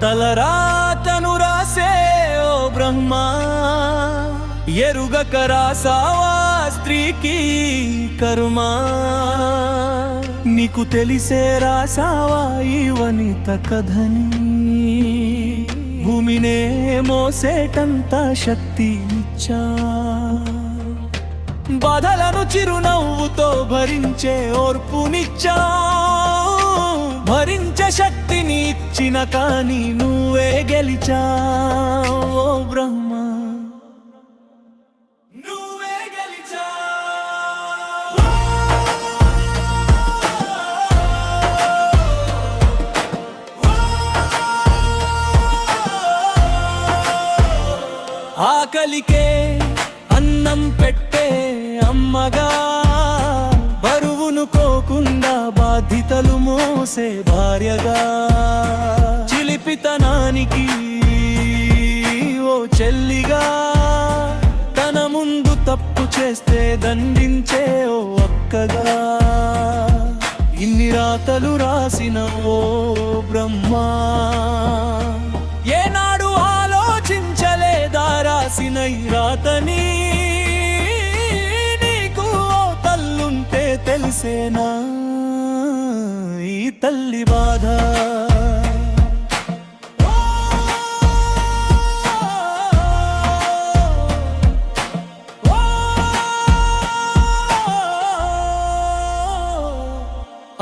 తలరాతను రాసే ఓ బ్రహ్మా, ఎరుగక రాసావా స్త్రీకి కరుమా. నీకు తెలిసే రాసావా ఈ వనిత కథని, భూమినే మోసేటంత శక్తి ఇచ్చా. బాధలను చిరునవ్వుతో భరించే ఓర్పునిచ్చా, భరించే శక్తిని ఇచ్చిన కానీ నువ్వే గెలిచా ఓ బ్రహ్మా. ఆకలికే అన్నం పెట్టే అమ్మగా, బరువును కోకుండా బాధ్యతలు మోసే భార్యగా, చిలిపితనానికి ఓ చెల్లిగా, తన ముందు తప్పు చేస్తే దండించే ఓ అక్కగా, ఇన్ని రాతలు రాసిన ఓ బ్రహ్మా, ఏనాడు ఆలోచించలేదా రాసిన ఈ రాతని. నీకు ఓ తల్లుంటే తెలిసేనా ఈ తల్లి బాధ.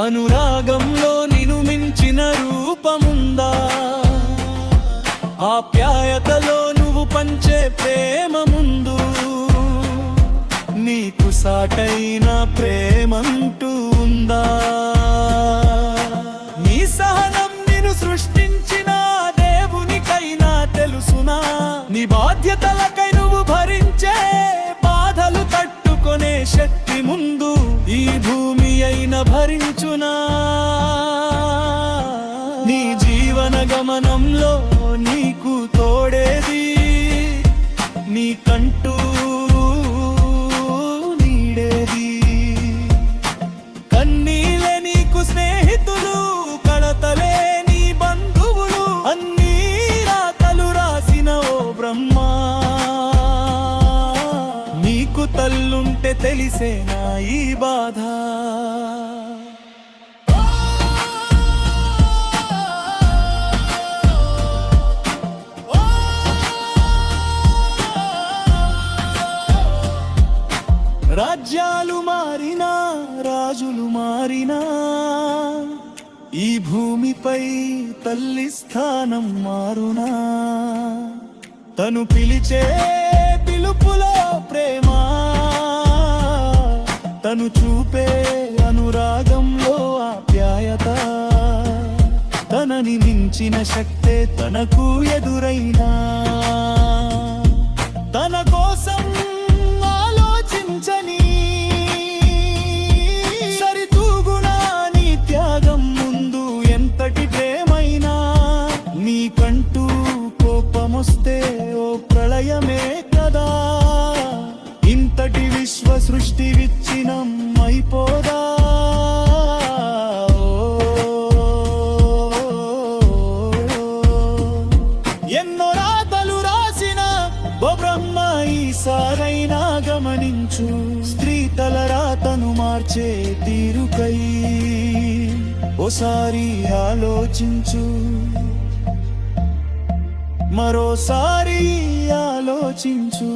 అనురాగంలో నిను మించిన రూపముందా, ఆప్యాయతలో నువ్వు పంచే ప్రేమ ముందు, నీకు సాటైన ప్రేమంటూ ఉందా. నీ సహనం నిన్ను సృష్టించిన దేవునికైనా తెలుసునా, నీ బాధ్యతలకై నువ్వు భరించే బాధలు తట్టుకొనే శక్తి ముందు ఈ భూమి అయిన భరించునా. నీ జీవన గమనంలో నీకు తోడేది, నీకంటూ నీడేది, కన్నీలే నీకు స్నేహితులు, కడతలే నీ బంధువులు, అన్నీ రాతలు రాసిన ఓ బ్రహ్మా. నీకు తల్లుంటే తెలిసేనా ఈ బాధ. రాజ్యాలు మారినా రాజులు మారినా, ఈ భూమిపై తల్లి స్థానం మారునా. తను పిలిచే పిలుపులో ప్రేమ, తను చూపే అనురాగంలో ఆప్యాయత, తనని మించిన శక్తే తనకు ఎదురైనా. తన కోసం సరితూగునా నీ త్యాగం ముందు ఎంతటి ప్రేమైనా. నీకంటూ కోపమొస్తే ఓ ప్రళయమే కదా, ఇంతటి విశ్వ సృష్టి విచ్ఛిన్నం అయిపోదా. ఎన్నో రాతలు రాసిన ఓ బ్రహ్మ ఈసారైనా గమనించు, స్త్రీ తల రాతను మార్చే తీరుకై ఓసారి ఆలోచించు, మరోసారి ఆలోచించు.